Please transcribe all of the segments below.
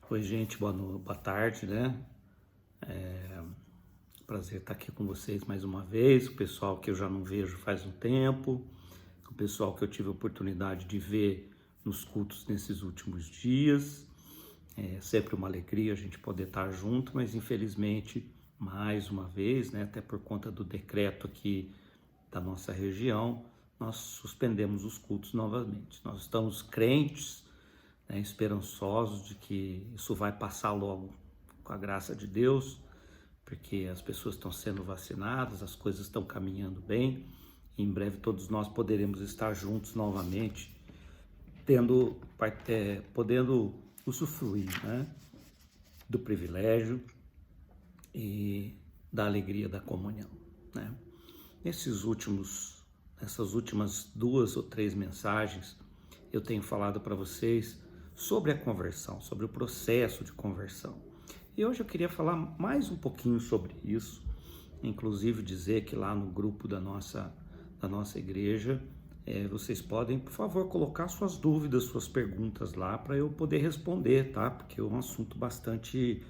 Oi, gente, boa tarde, né? Prazer estar aqui com vocês mais uma vez. O pessoal que eu já não vejo faz um tempo, o pessoal que eu tive a oportunidade de ver nos cultos nesses últimos dias. É sempre uma alegria a gente poder estar junto, mas infelizmente, mais uma vez, né, até por conta do decreto aqui da nossa região, nós suspendemos os cultos novamente. Nós estamos crentes, né, esperançosos de que isso vai passar logo com a graça de Deus, porque as pessoas estão sendo vacinadas, as coisas estão caminhando bem. Em breve todos nós poderemos estar juntos novamente, podendo usufruir, né, do privilégio e da alegria da comunhão, né? Nessas últimas 2 ou 3 mensagens, eu tenho falado para vocês sobre a conversão, sobre o processo de conversão. E hoje eu queria falar mais um pouquinho sobre isso, inclusive dizer que lá no grupo da nossa igreja, vocês podem, por favor, colocar suas dúvidas, suas perguntas lá para eu poder responder, tá? Porque é um assunto bastante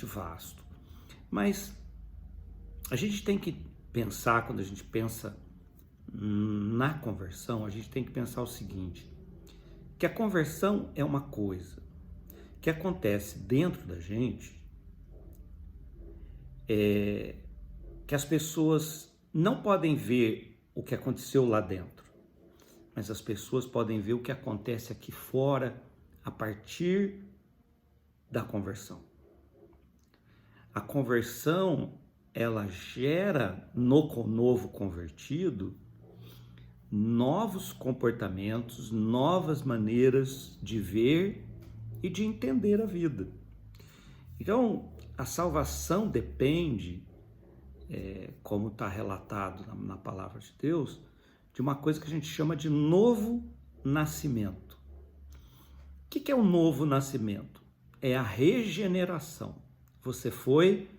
vasto. Mas a gente tem que pensar, quando a gente pensa na conversão, a gente tem que pensar o seguinte, que a conversão é uma coisa que acontece dentro da gente, que as pessoas não podem ver o que aconteceu lá dentro, mas as pessoas podem ver o que acontece aqui fora a partir da conversão. A conversão, ela gera no novo convertido novos comportamentos, novas maneiras de ver e de entender a vida. Então, a salvação depende, como está relatado na palavra de Deus, de uma coisa que a gente chama de novo nascimento. O que é o novo nascimento? É a regeneração. Você foi,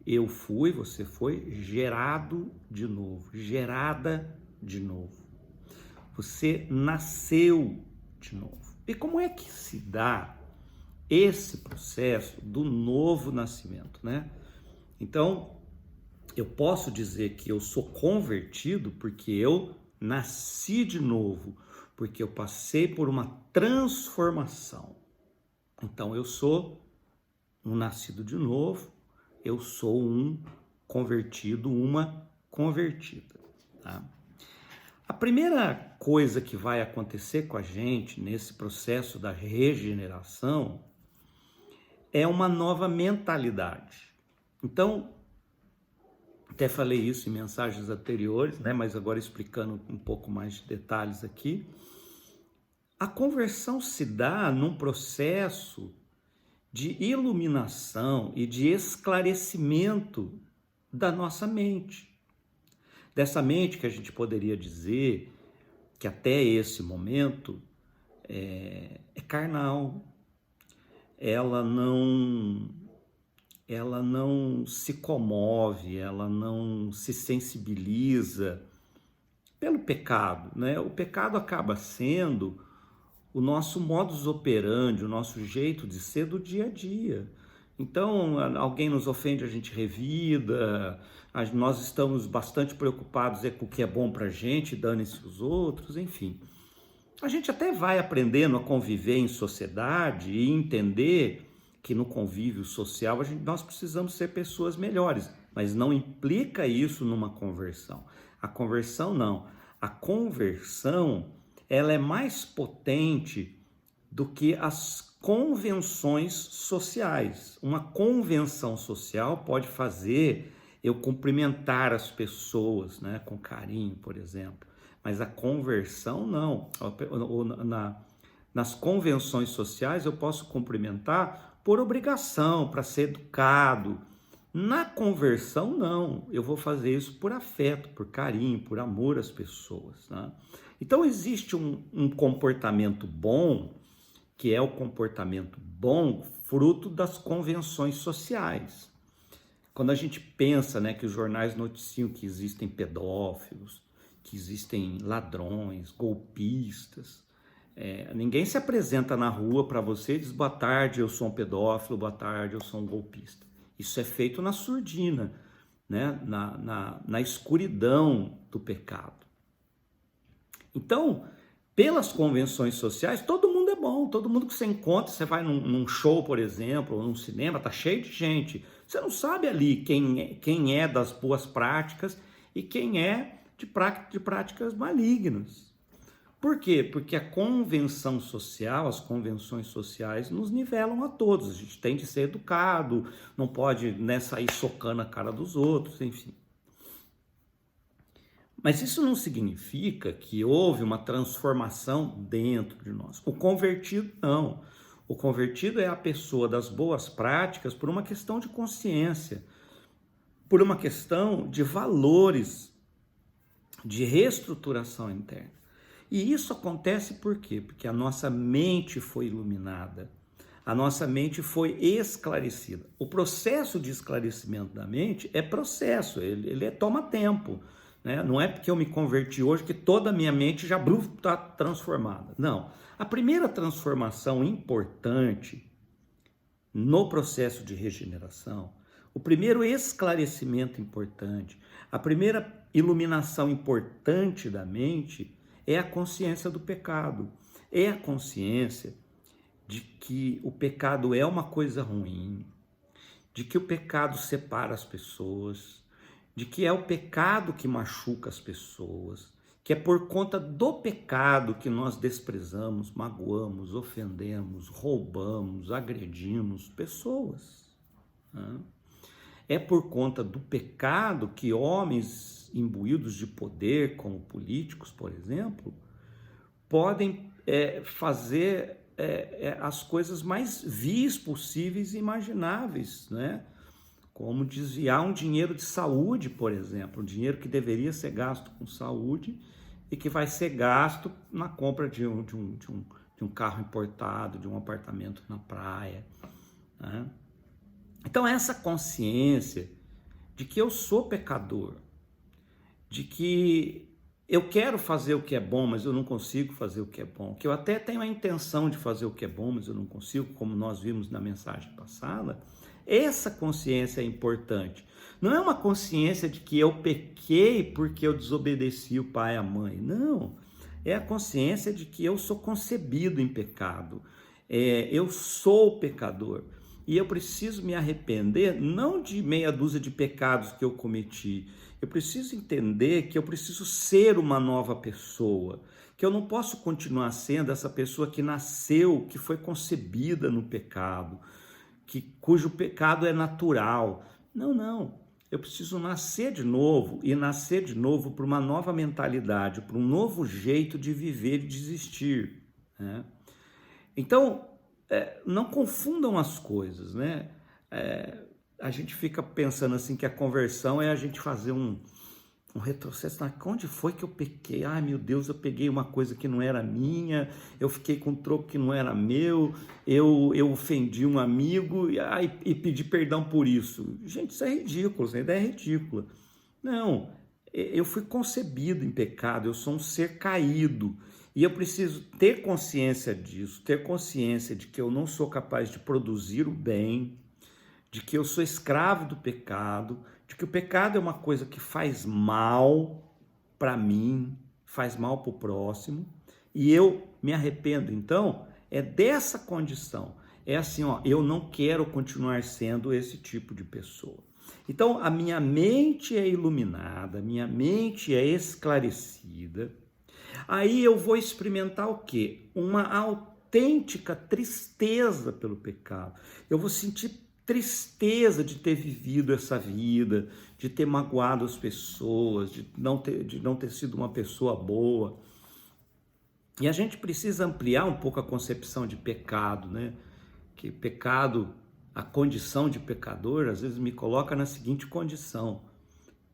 eu fui, você foi gerado de novo, gerada de novo. Você nasceu de novo. E como é que se dá esse processo do novo nascimento, né? Então, eu posso dizer que eu sou convertido porque eu nasci de novo, porque eu passei por uma transformação. Então, eu sou um nascido de novo, eu sou um convertido, uma convertida, tá? A primeira coisa que vai acontecer com a gente nesse processo da regeneração é uma nova mentalidade. Então, até falei isso em mensagens anteriores, né? Mas agora explicando um pouco mais de detalhes aqui. A conversão se dá num processo de iluminação e de esclarecimento da nossa mente. Dessa mente que a gente poderia dizer que até esse momento é carnal, ela não se comove, ela não se sensibiliza pelo pecado, né? O pecado acaba sendo o nosso modus operandi, o nosso jeito de ser do dia a dia. Então, alguém nos ofende, a gente revida, nós estamos bastante preocupados com o que é bom pra gente, dane-se os outros, enfim. A gente até vai aprendendo a conviver em sociedade e entender que no convívio social nós precisamos ser pessoas melhores, mas não implica isso numa conversão. A conversão não. A conversão, ela é mais potente do que as convenções sociais. Uma convenção social pode fazer eu cumprimentar as pessoas, né, com carinho, por exemplo. Mas a conversão não. Nas convenções sociais eu posso cumprimentar por obrigação, para ser educado. Na conversão não. Eu vou fazer isso por afeto, por carinho, por amor às pessoas, né? Então existe um comportamento bom, que é o comportamento bom fruto das convenções sociais. Quando a gente pensa, né, que os jornais noticiam que existem pedófilos, que existem ladrões, golpistas, Ninguém se apresenta na rua para você e diz: boa tarde, eu sou um pedófilo, boa tarde, eu sou um golpista. Isso é feito na surdina, né? na escuridão do pecado. Então, pelas convenções sociais, todo mundo é bom, todo mundo que você encontra, você vai num show, por exemplo, ou num cinema, tá cheio de gente. Você não sabe ali quem é das boas práticas e quem é de práticas malignas. Por quê? Porque a convenção social, as convenções sociais nos nivelam a todos. A gente tem de ser educado, não pode, né, sair socando a cara dos outros, enfim. Mas isso não significa que houve uma transformação dentro de nós. O convertido não. O convertido é a pessoa das boas práticas por uma questão de consciência, por uma questão de valores, de reestruturação interna. E isso acontece por quê? Porque a nossa mente foi iluminada, a nossa mente foi esclarecida. O processo de esclarecimento da mente é processo, ele toma tempo. Né? Não é porque eu me converti hoje que toda a minha mente já está transformada. Não. A primeira transformação importante no processo de regeneração, o primeiro esclarecimento importante, a primeira iluminação importante da mente é a consciência do pecado. É a consciência de que o pecado é uma coisa ruim, de que o pecado separa as pessoas, de que é o pecado que machuca as pessoas, que é por conta do pecado que nós desprezamos, magoamos, ofendemos, roubamos, agredimos pessoas. Né? É por conta do pecado que homens imbuídos de poder, como políticos, por exemplo, podem fazer as coisas mais vis possíveis e imagináveis, né? Como desviar um dinheiro de saúde, por exemplo, um dinheiro que deveria ser gasto com saúde e que vai ser gasto na compra de um carro importado, de um apartamento na praia. Né? Então, essa consciência de que eu sou pecador, de que eu quero fazer o que é bom, mas eu não consigo fazer o que é bom, que eu até tenho a intenção de fazer o que é bom, mas eu não consigo, como nós vimos na mensagem passada, essa consciência é importante. Não é uma consciência de que eu pequei porque eu desobedeci o pai e a mãe. Não. É a consciência de que eu sou concebido em pecado. Eu sou pecador. E eu preciso me arrepender, não de meia dúzia de pecados que eu cometi. Eu preciso entender que eu preciso ser uma nova pessoa. Que eu não posso continuar sendo essa pessoa que nasceu, que foi concebida no pecado, cujo pecado é natural. Não. Eu preciso nascer de novo e nascer de novo para uma nova mentalidade, para um novo jeito de viver e de existir. Né? Então, não confundam as coisas, né? A gente fica pensando assim que a conversão é a gente fazer um retrocesso. Onde foi que eu pequei? Ai, meu Deus, eu peguei uma coisa que não era minha, eu fiquei com um troco que não era meu, eu ofendi um amigo e pedi perdão por isso. Gente, isso é ridículo, essa ideia é ridícula. Não, eu fui concebido em pecado, eu sou um ser caído. E eu preciso ter consciência disso, ter consciência de que eu não sou capaz de produzir o bem, de que eu sou escravo do pecado, de que o pecado é uma coisa que faz mal para mim, faz mal para o próximo, e eu me arrependo. Então, é dessa condição. É assim, eu não quero continuar sendo esse tipo de pessoa. Então, a minha mente é iluminada, a minha mente é esclarecida. Aí eu vou experimentar o quê? Uma autêntica tristeza pelo pecado. Eu vou sentir tristeza de ter vivido essa vida, de ter magoado as pessoas, de não ter sido uma pessoa boa. E a gente precisa ampliar um pouco a concepção de pecado, né? Que pecado, a condição de pecador, às vezes me coloca na seguinte condição,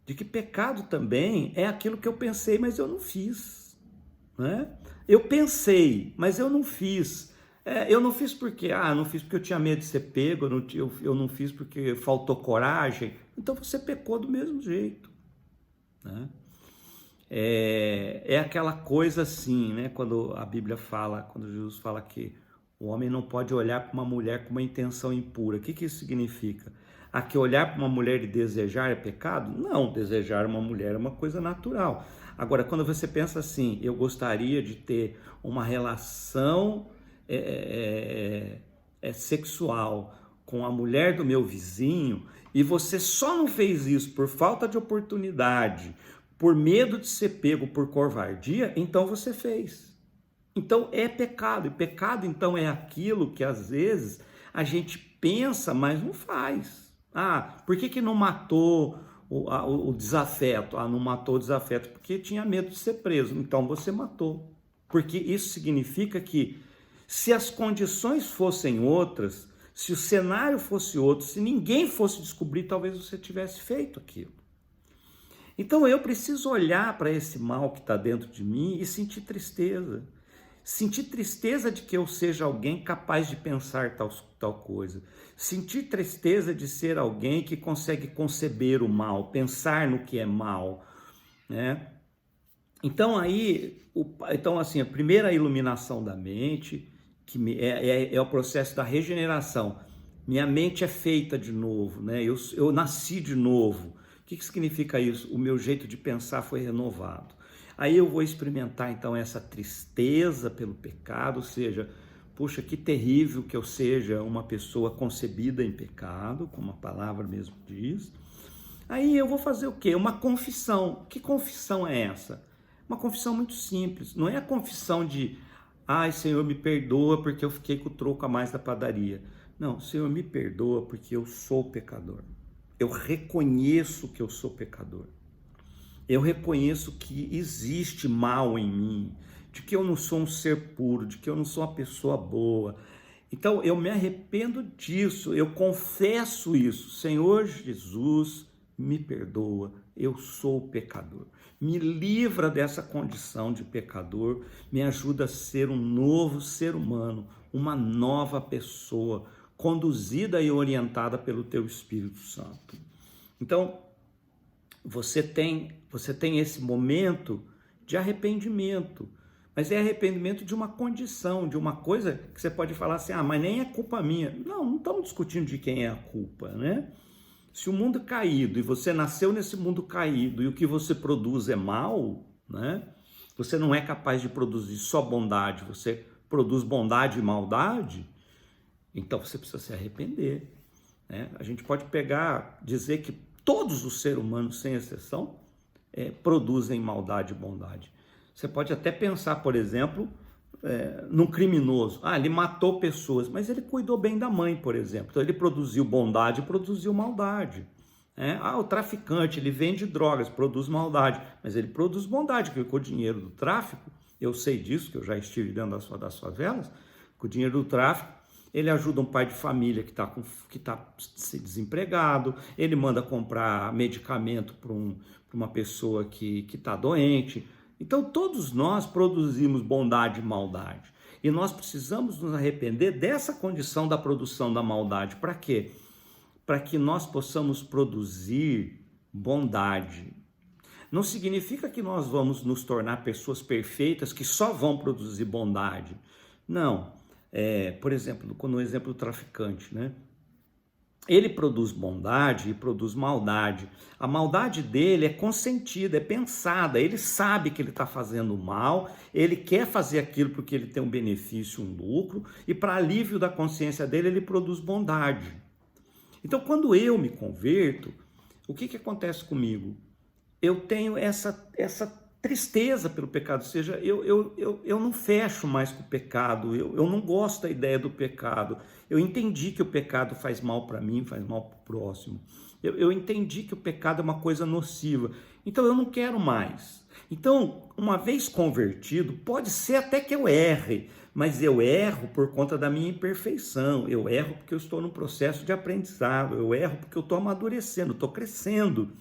de que pecado também é aquilo que eu pensei, mas eu não fiz. Né? Eu pensei, mas eu não fiz. Eu não fiz porque, não fiz porque eu tinha medo de ser pego, eu não fiz porque faltou coragem. Então você pecou do mesmo jeito. Né? É aquela coisa assim, né? Quando a Bíblia fala, quando Jesus fala que o homem não pode olhar para uma mulher com uma intenção impura. O que que isso significa? Que olhar para uma mulher e desejar é pecado? Não, desejar uma mulher é uma coisa natural. Agora, quando você pensa assim, eu gostaria de ter uma relação sexual com a mulher do meu vizinho, e você só não fez isso por falta de oportunidade, por medo de ser pego por covardia, então você fez. Então é pecado, e pecado então é aquilo que às vezes a gente pensa, mas não faz. Por que não matou o desafeto? Não matou o desafeto porque tinha medo de ser preso, então você matou. Porque isso significa que se as condições fossem outras, se o cenário fosse outro, se ninguém fosse descobrir, talvez você tivesse feito aquilo. Então eu preciso olhar para esse mal que está dentro de mim e sentir tristeza. Sentir tristeza de que eu seja alguém capaz de pensar tal coisa. Sentir tristeza de ser alguém que consegue conceber o mal, pensar no que é mal, né? Então assim, a primeira iluminação da mente, que é o processo da regeneração. Minha mente é feita de novo, né? Eu nasci de novo. O que significa isso? O meu jeito de pensar foi renovado. Aí eu vou experimentar então essa tristeza pelo pecado, ou seja, puxa, que terrível que eu seja uma pessoa concebida em pecado, como a palavra mesmo diz. Aí eu vou fazer o quê? Uma confissão. Que confissão é essa? Uma confissão muito simples. Não é a confissão de, Senhor, me perdoa porque eu fiquei com o troco a mais da padaria. Não, Senhor, me perdoa porque eu sou pecador. Eu reconheço que eu sou pecador. Eu reconheço que existe mal em mim, de que eu não sou um ser puro, de que eu não sou uma pessoa boa. Então eu me arrependo disso, eu confesso isso. Senhor Jesus, me perdoa, eu sou pecador. Me livra dessa condição de pecador, me ajuda a ser um novo ser humano, uma nova pessoa, conduzida e orientada pelo Teu Espírito Santo. Então, você tem esse momento de arrependimento, mas é arrependimento de uma condição, de uma coisa que você pode falar assim, mas nem é culpa minha. Não estamos discutindo de quem é a culpa, né? Se o mundo é caído e você nasceu nesse mundo caído e o que você produz é mal, né? Você não é capaz de produzir só bondade, você produz bondade e maldade, então você precisa se arrepender, né? A gente pode dizer que todos os seres humanos, sem exceção, produzem maldade e bondade. Você pode até pensar, por exemplo, num criminoso. Ele matou pessoas, mas ele cuidou bem da mãe, por exemplo. Então ele produziu bondade e produziu maldade. O traficante, ele vende drogas, produz maldade, mas ele produz bondade, porque com o dinheiro do tráfico, eu sei disso, que eu já estive dentro das favelas, com o dinheiro do tráfico, ele ajuda um pai de família que está desempregado, ele manda comprar medicamento para uma pessoa que está doente. Então todos nós produzimos bondade e maldade. E nós precisamos nos arrepender dessa condição da produção da maldade. Para quê? Para que nós possamos produzir bondade. Não significa que nós vamos nos tornar pessoas perfeitas que só vão produzir bondade. Não. Por exemplo, no exemplo do traficante, né? Ele produz bondade e produz maldade. A maldade dele é consentida, é pensada. Ele sabe que ele está fazendo mal, ele quer fazer aquilo porque ele tem um benefício, um lucro, e para alívio da consciência dele, ele produz bondade. Então, quando eu me converto, o que acontece comigo? Eu tenho essa tristeza pelo pecado, ou seja, eu não fecho mais com o pecado, eu não gosto da ideia do pecado. Eu entendi que o pecado faz mal para mim, faz mal para o próximo. Eu entendi que o pecado é uma coisa nociva, então eu não quero mais. Então, uma vez convertido, pode ser até que eu erre, mas eu erro por conta da minha imperfeição, eu erro porque eu estou num processo de aprendizado, eu erro porque eu estou amadurecendo, estou crescendo.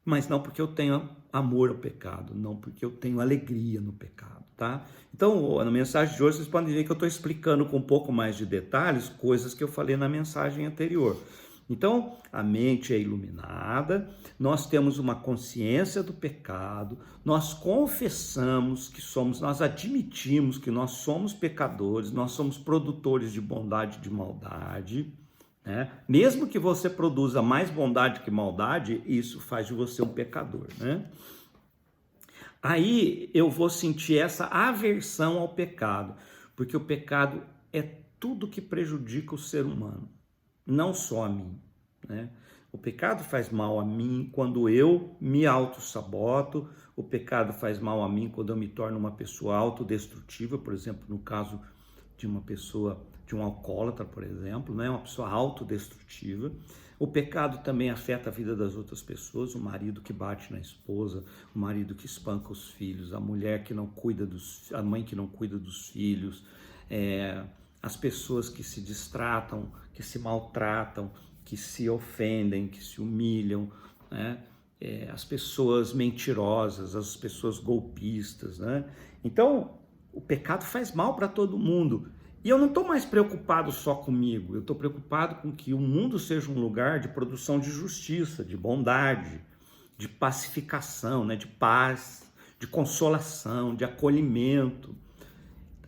Mas não porque eu tenho amor ao pecado, não porque eu tenho alegria no pecado, tá? Então, na mensagem de hoje, vocês podem ver que eu estou explicando com um pouco mais de detalhes coisas que eu falei na mensagem anterior. Então, a mente é iluminada, nós temos uma consciência do pecado, nós confessamos que somos, nós admitimos que nós somos pecadores, nós somos produtores de bondade e de maldade, né? Mesmo que você produza mais bondade que maldade, isso faz de você um pecador, né? Aí eu vou sentir essa aversão ao pecado, porque o pecado é tudo que prejudica o ser humano, não só a mim, né? O pecado faz mal a mim quando eu me auto-saboto, o pecado faz mal a mim quando eu me torno uma pessoa autodestrutiva, por exemplo, no caso de uma pessoa, de um alcoólatra, por exemplo, né? Uma pessoa autodestrutiva. O pecado também afeta a vida das outras pessoas, o marido que bate na esposa, o marido que espanca os filhos, a mulher que não cuida a mãe que não cuida dos filhos, as pessoas que se distratam, que se maltratam, que se ofendem, que se humilham, né? As pessoas mentirosas, as pessoas golpistas, né? Então, o pecado faz mal para todo mundo. E eu não estou mais preocupado só comigo, eu estou preocupado com que o mundo seja um lugar de produção de justiça, de bondade, de pacificação, né? De paz, de consolação, de acolhimento.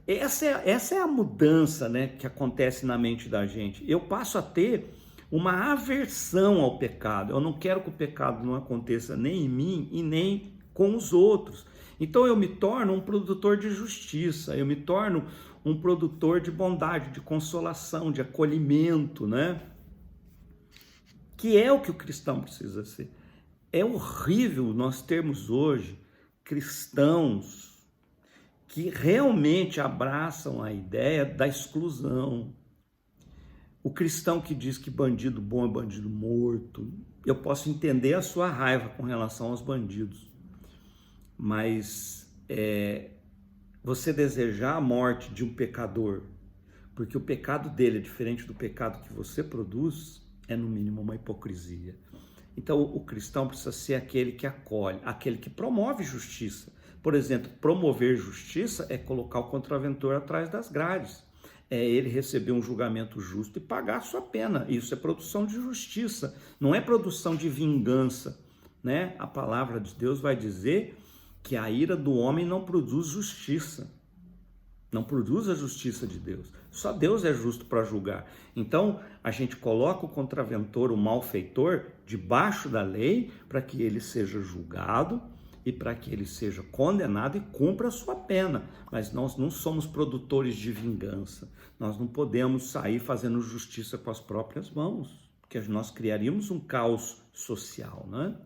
Essa é a mudança, né, que acontece na mente da gente. Eu passo a ter uma aversão ao pecado. Eu não quero que o pecado não aconteça nem em mim e nem com os outros. Então eu me torno um produtor de justiça, eu me torno um produtor de bondade, de consolação, de acolhimento, né? Que é o que o cristão precisa ser. É horrível nós termos hoje cristãos que realmente abraçam a ideia da exclusão. O cristão que diz que bandido bom é bandido morto, eu posso entender a sua raiva com relação aos bandidos, mas você desejar a morte de um pecador, porque o pecado dele é diferente do pecado que você produz, é no mínimo uma hipocrisia. Então o cristão precisa ser aquele que acolhe, aquele que promove justiça. Por exemplo, promover justiça é colocar o contraventor atrás das grades. É ele receber um julgamento justo e pagar a sua pena. Isso é produção de justiça, não é produção de vingança, né? A palavra de Deus vai dizer que a ira do homem não produz justiça. Não produz a justiça de Deus. Só Deus é justo para julgar. Então, a gente coloca o contraventor, o malfeitor, debaixo da lei para que ele seja julgado e para que ele seja condenado e cumpra a sua pena. Mas nós não somos produtores de vingança. Nós não podemos sair fazendo justiça com as próprias mãos, porque nós criaríamos um caos social, né?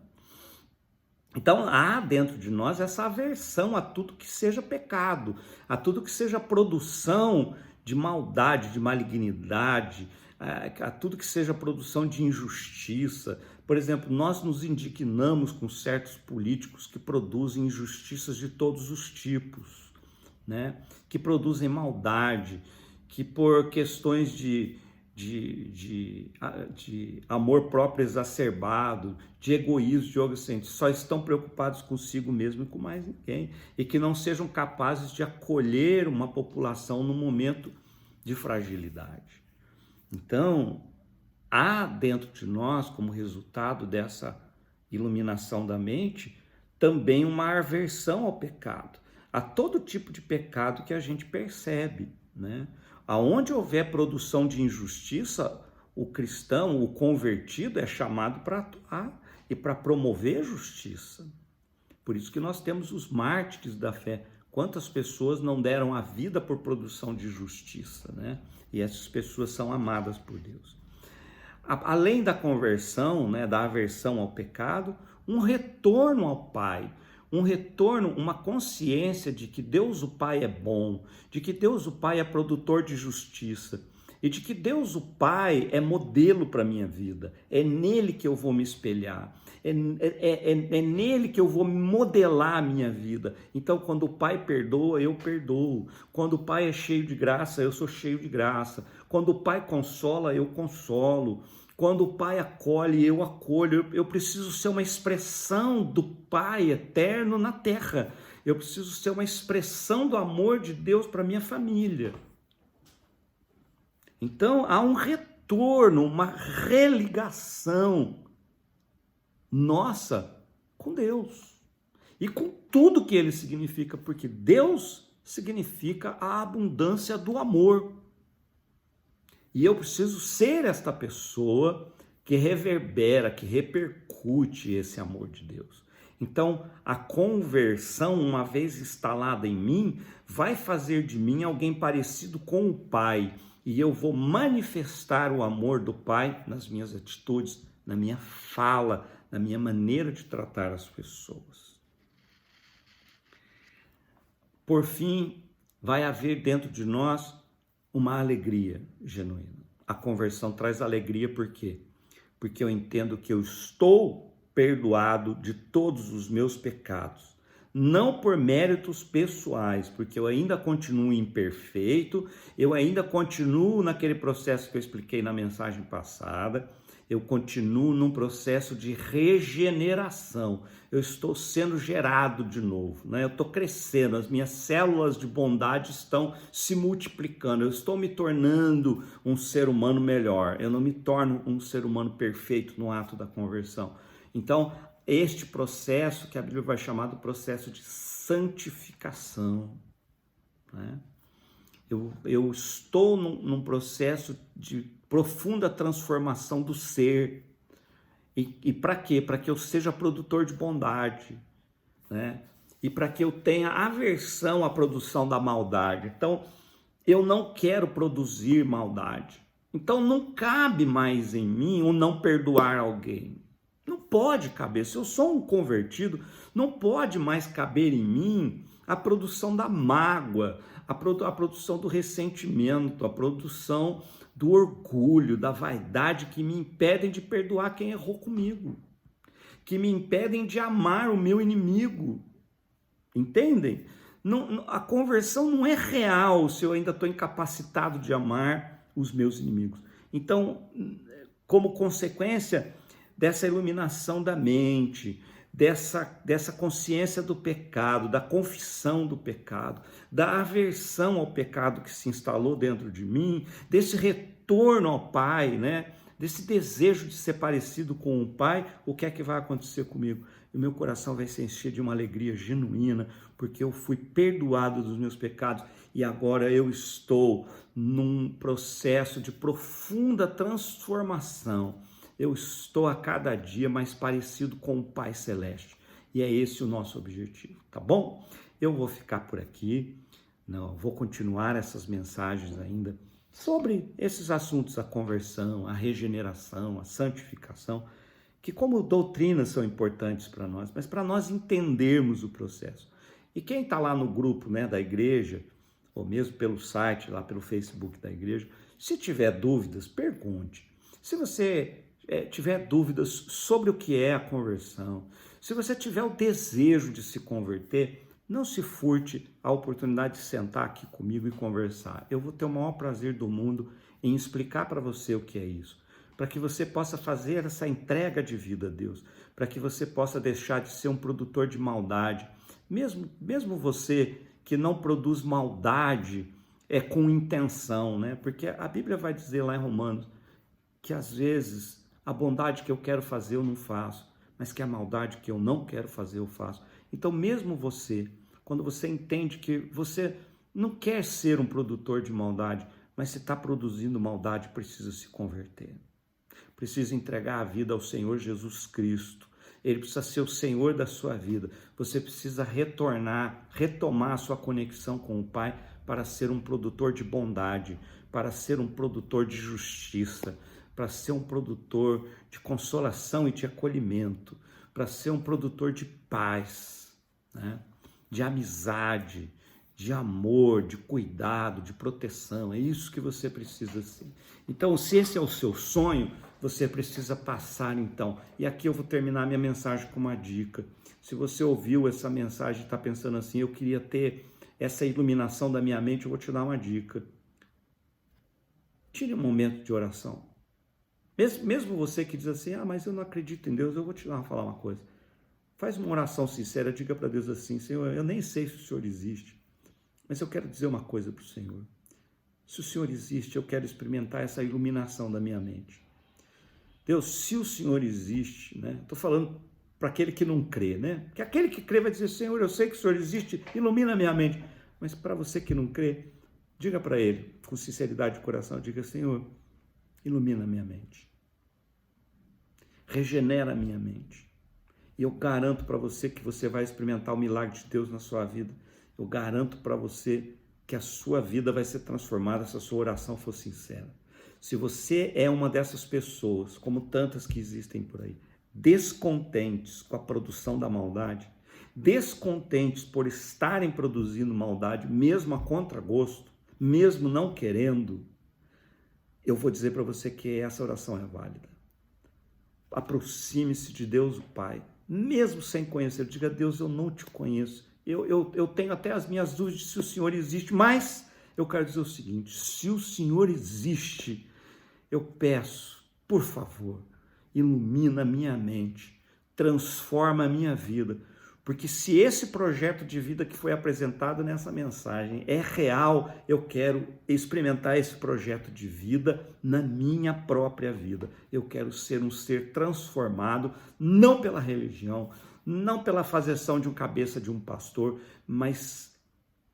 Então há dentro de nós essa aversão a tudo que seja pecado, a tudo que seja produção de maldade, de malignidade, a tudo que seja produção de injustiça. Por exemplo, nós nos indignamos com certos políticos que produzem injustiças de todos os tipos, né? Que produzem maldade, que por questões de amor próprio exacerbado, de egoísmo, de egocentrismo, só estão preocupados consigo mesmo e com mais ninguém, e que não sejam capazes de acolher uma população no momento de fragilidade. Então, há dentro de nós, como resultado dessa iluminação da mente, também uma aversão ao pecado, a todo tipo de pecado que a gente percebe, né? Aonde houver produção de injustiça, o cristão, o convertido, é chamado para atuar e para promover justiça. Por isso que nós temos os mártires da fé. Quantas pessoas não deram a vida por produção de justiça, né? E essas pessoas são amadas por Deus. Além da conversão, né, da aversão ao pecado, um retorno ao Pai, um retorno, uma consciência de que Deus o Pai é bom, de que Deus o Pai é produtor de justiça e de que Deus o Pai é modelo para a minha vida. É nele que eu vou me espelhar, é nele que eu vou modelar a minha vida. Então, quando o Pai perdoa, eu perdoo. Quando o Pai é cheio de graça, eu sou cheio de graça. Quando o Pai consola, eu consolo. Quando o Pai acolhe, eu acolho. Eu preciso ser uma expressão do Pai eterno na terra. Eu preciso ser uma expressão do amor de Deus para minha família. Então, há um retorno retorno, uma religação nossa com Deus e com tudo que ele significa, porque Deus significa a abundância do amor. E eu preciso ser esta pessoa que reverbera, que repercute esse amor de Deus. Então, a conversão, uma vez instalada em mim, vai fazer de mim alguém parecido com o Pai. E eu vou manifestar o amor do Pai nas minhas atitudes, na minha fala, na minha maneira de tratar as pessoas. Por fim, vai haver dentro de nós uma alegria genuína. A conversão traz alegria por quê? Porque eu entendo que eu estou perdoado de todos os meus pecados. Não por méritos pessoais, porque eu ainda continuo imperfeito, eu ainda continuo naquele processo que eu expliquei na mensagem passada, eu continuo num processo de regeneração, eu estou sendo gerado de novo, né? Eu estou crescendo, as minhas células de bondade estão se multiplicando, eu estou me tornando um ser humano melhor, eu não me torno um ser humano perfeito no ato da conversão. Então, este processo que a Bíblia vai chamar do processo de santificação, né? Eu estou num processo de profunda transformação do ser. E para quê? Para que eu seja produtor de bondade, né? E para que eu tenha aversão à produção da maldade. Então, eu não quero produzir maldade. Então, não cabe mais em mim o não perdoar alguém. Não pode caber. Se eu sou um convertido, não pode mais caber em mim a produção da mágoa, a produção do ressentimento, a produção do orgulho, da vaidade que me impedem de perdoar quem errou comigo, que me impedem de amar o meu inimigo. Entendem? A conversão não é real se eu ainda estou incapacitado de amar os meus inimigos. Então, como consequência dessa iluminação da mente, dessa consciência do pecado, da confissão do pecado, da aversão ao pecado que se instalou dentro de mim, desse retorno ao Pai, né? Desse desejo de ser parecido com o Pai, o que é que vai acontecer comigo? O meu coração vai se encher de uma alegria genuína, porque eu fui perdoado dos meus pecados e agora eu estou num processo de profunda transformação. Eu estou a cada dia mais parecido com o Pai Celeste. E é esse o nosso objetivo, tá bom? Eu vou ficar por aqui, vou continuar essas mensagens ainda sobre esses assuntos, a conversão, a regeneração, a santificação, que como doutrinas são importantes para nós, mas para nós entendermos o processo. E quem está lá no grupo, né, da igreja, ou mesmo pelo site, lá pelo Facebook da igreja, se tiver dúvidas, pergunte. Se você tiver dúvidas sobre o que é a conversão, se você tiver o desejo de se converter, não se furte a oportunidade de sentar aqui comigo e conversar. Eu vou ter o maior prazer do mundo em explicar para você o que é isso, para que você possa fazer essa entrega de vida a Deus, para que você possa deixar de ser um produtor de maldade, mesmo você que não produz maldade com intenção, né? Porque a Bíblia vai dizer lá em Romanos que às vezes a bondade que eu quero fazer eu não faço, mas que a maldade que eu não quero fazer eu faço. Então mesmo você, quando você entende que você não quer ser um produtor de maldade, mas se está produzindo maldade, precisa se converter. Precisa entregar a vida ao Senhor Jesus Cristo. Ele precisa ser o Senhor da sua vida. Você precisa retomar a sua conexão com o Pai para ser um produtor de bondade, para ser um produtor de justiça, para ser um produtor de consolação e de acolhimento, para ser um produtor de paz, né? De amizade, de amor, de cuidado, de proteção. É isso que você precisa ser. Então, se esse é o seu sonho, você precisa passar então. E aqui eu vou terminar minha mensagem com uma dica. Se você ouviu essa mensagem e está pensando assim, eu queria ter essa iluminação da minha mente, eu vou te dar uma dica. Tire um momento de oração. Mesmo você que diz assim, mas eu não acredito em Deus, eu vou te falar uma coisa. Faz uma oração sincera, diga para Deus assim, Senhor, eu nem sei se o Senhor existe, mas eu quero dizer uma coisa para o Senhor. Se o Senhor existe, eu quero experimentar essa iluminação da minha mente. Deus, se o Senhor existe, né? Estou falando para aquele que não crê, né? Porque aquele que crê vai dizer, Senhor, eu sei que o Senhor existe, ilumina a minha mente. Mas para você que não crê, diga para ele, com sinceridade de coração, diga, Senhor, ilumina a minha mente. Regenera a minha mente. E eu garanto para você que você vai experimentar o milagre de Deus na sua vida. Eu garanto para você que a sua vida vai ser transformada se a sua oração for sincera. Se você é uma dessas pessoas, como tantas que existem por aí, descontentes com a produção da maldade, descontentes por estarem produzindo maldade, mesmo a contragosto, mesmo não querendo, eu vou dizer para você que essa oração é válida. Aproxime-se de Deus o Pai, mesmo sem conhecer. Diga, Deus, eu não te conheço. Eu tenho até as minhas dúvidas se o Senhor existe, mas eu quero dizer o seguinte, se o Senhor existe, eu peço, por favor, ilumina a minha mente, transforma a minha vida, porque se esse projeto de vida que foi apresentado nessa mensagem é real, eu quero experimentar esse projeto de vida na minha própria vida. Eu quero ser um ser transformado, não pela religião, não pela fazeção de um cabeça de um pastor, mas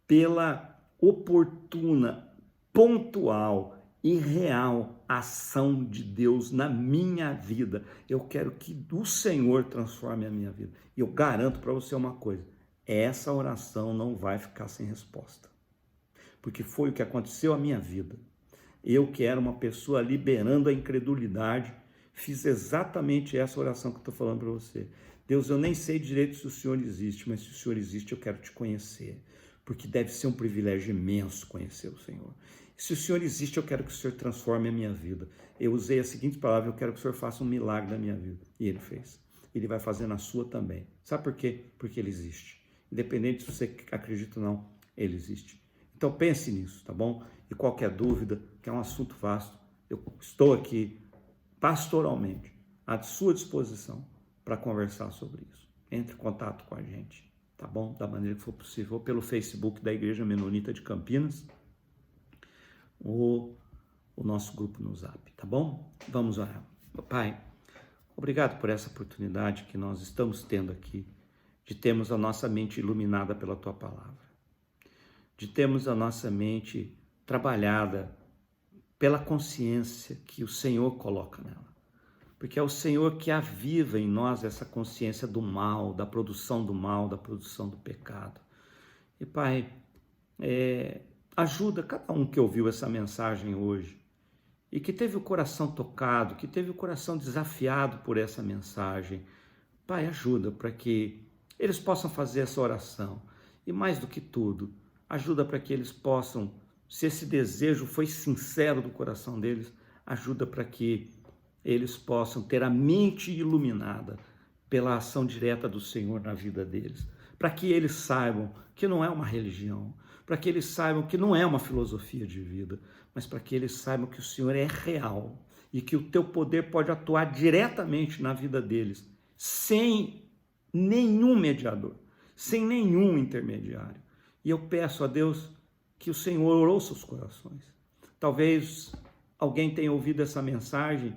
pela oportuna, pontual e real ação de Deus na minha vida. Eu quero que o Senhor transforme a minha vida. E eu garanto para você uma coisa, essa oração não vai ficar sem resposta. Porque foi o que aconteceu à minha vida. Eu que era uma pessoa liberando a incredulidade, fiz exatamente essa oração que eu estou falando para você. Deus, eu nem sei direito se o Senhor existe, mas se o Senhor existe, eu quero te conhecer. Porque deve ser um privilégio imenso conhecer o Senhor. Se o Senhor existe, eu quero que o Senhor transforme a minha vida. Eu usei a seguinte palavra, eu quero que o Senhor faça um milagre na minha vida. E Ele fez. Ele vai fazer na sua também. Sabe por quê? Porque Ele existe. Independente se você acredita ou não, Ele existe. Então pense nisso, tá bom? E qualquer dúvida, que é um assunto vasto, eu estou aqui pastoralmente à sua disposição para conversar sobre isso. Entre em contato com a gente, tá bom? Da maneira que for possível, ou pelo Facebook da Igreja Menonita de Campinas, ou o nosso grupo no Zap, tá bom? Vamos orar. Pai, obrigado por essa oportunidade que nós estamos tendo aqui, de termos a nossa mente iluminada pela Tua Palavra, de termos a nossa mente trabalhada pela consciência que o Senhor coloca nela, porque é o Senhor que aviva em nós essa consciência do mal, da produção do pecado. E Pai, ajuda cada um que ouviu essa mensagem hoje e que teve o coração tocado, que teve o coração desafiado por essa mensagem. Pai, ajuda para que eles possam fazer essa oração. E mais do que tudo, ajuda para que eles possam, se esse desejo foi sincero do coração deles, ajuda para que eles possam ter a mente iluminada pela ação direta do Senhor na vida deles. Para que eles saibam que não é uma religião, para que eles saibam que não é uma filosofia de vida, mas para que eles saibam que o Senhor é real e que o teu poder pode atuar diretamente na vida deles, sem nenhum mediador, sem nenhum intermediário. E eu peço a Deus que o Senhor ouça os corações. Talvez alguém tenha ouvido essa mensagem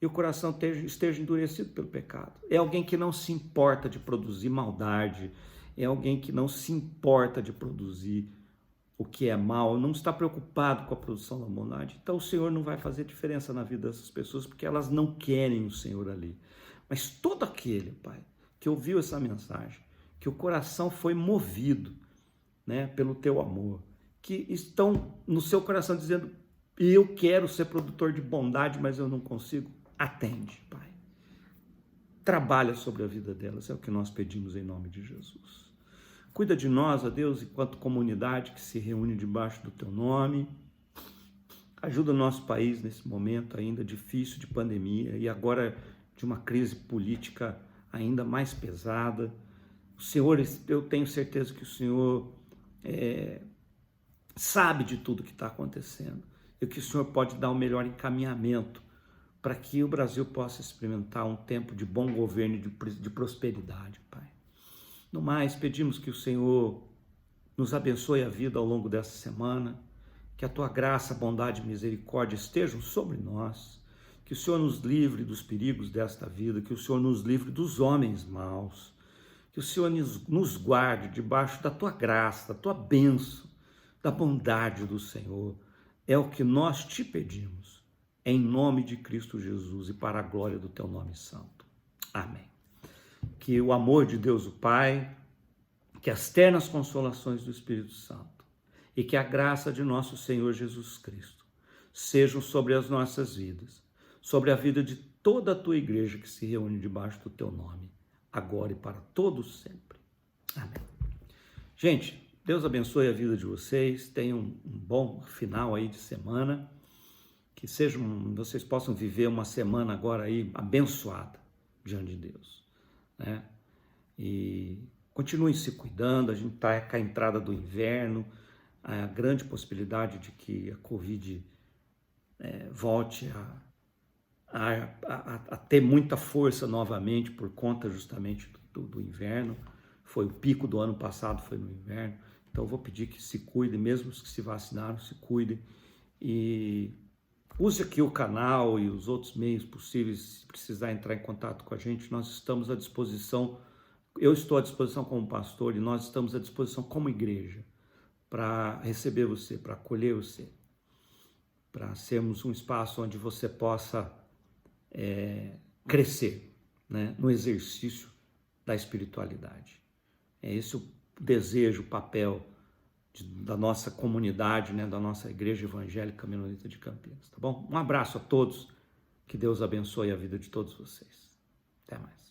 e o coração esteja endurecido pelo pecado. É alguém que não se importa de produzir maldade, é alguém que não se importa de produzir o que é mal, não está preocupado com a produção da maldade. Então o Senhor não vai fazer diferença na vida dessas pessoas, porque elas não querem o Senhor ali. Mas todo aquele, Pai, que ouviu essa mensagem, que o coração foi movido, né, pelo teu amor, que estão no seu coração dizendo, eu quero ser produtor de bondade, mas eu não consigo, atende, Pai. Trabalha sobre a vida delas, é o que nós pedimos em nome de Jesus. Cuida de nós, ó Deus, enquanto comunidade que se reúne debaixo do teu nome. Ajuda o nosso país nesse momento ainda difícil de pandemia e agora de uma crise política ainda mais pesada. O Senhor, eu tenho certeza que o Senhor sabe de tudo que está acontecendo e que o Senhor pode dar o melhor encaminhamento para que o Brasil possa experimentar um tempo de bom governo e de prosperidade, Pai. No mais, pedimos que o Senhor nos abençoe a vida ao longo dessa semana que a tua graça, bondade e misericórdia estejam sobre nós, que o Senhor nos livre dos perigos desta vida, que o Senhor nos livre dos homens maus, que o Senhor nos guarde debaixo da tua graça, da tua bênção, da bondade do Senhor. É o que nós te pedimos, em nome de Cristo Jesus e para a glória do teu nome santo. Amém. Que o amor de Deus o Pai, que as ternas consolações do Espírito Santo e que a graça de nosso Senhor Jesus Cristo sejam sobre as nossas vidas, sobre a vida de toda a tua igreja que se reúne debaixo do teu nome, agora e para todos sempre. Amém. Gente, Deus abençoe a vida de vocês, tenham um bom final aí de semana, que vocês possam viver uma semana agora aí abençoada diante de Deus, né? E continuem se cuidando, a gente está com a entrada do inverno, a grande possibilidade de que a Covid volte a ter muita força novamente por conta justamente do inverno. Foi o pico do ano passado, foi no inverno. Então eu vou pedir que se cuidem, mesmo os que se vacinaram, se cuidem. E use aqui o canal e os outros meios possíveis. Se precisar entrar em contato com a gente, nós estamos à disposição. Eu estou à disposição como pastor e nós estamos à disposição como igreja para receber você, para acolher você, para sermos um espaço onde você possa crescer, né, no exercício da espiritualidade. É esse o desejo, o papel da nossa comunidade, né, da nossa Igreja Evangélica Menonita de Campinas, tá bom? Um abraço a todos, que Deus abençoe a vida de todos vocês. Até mais.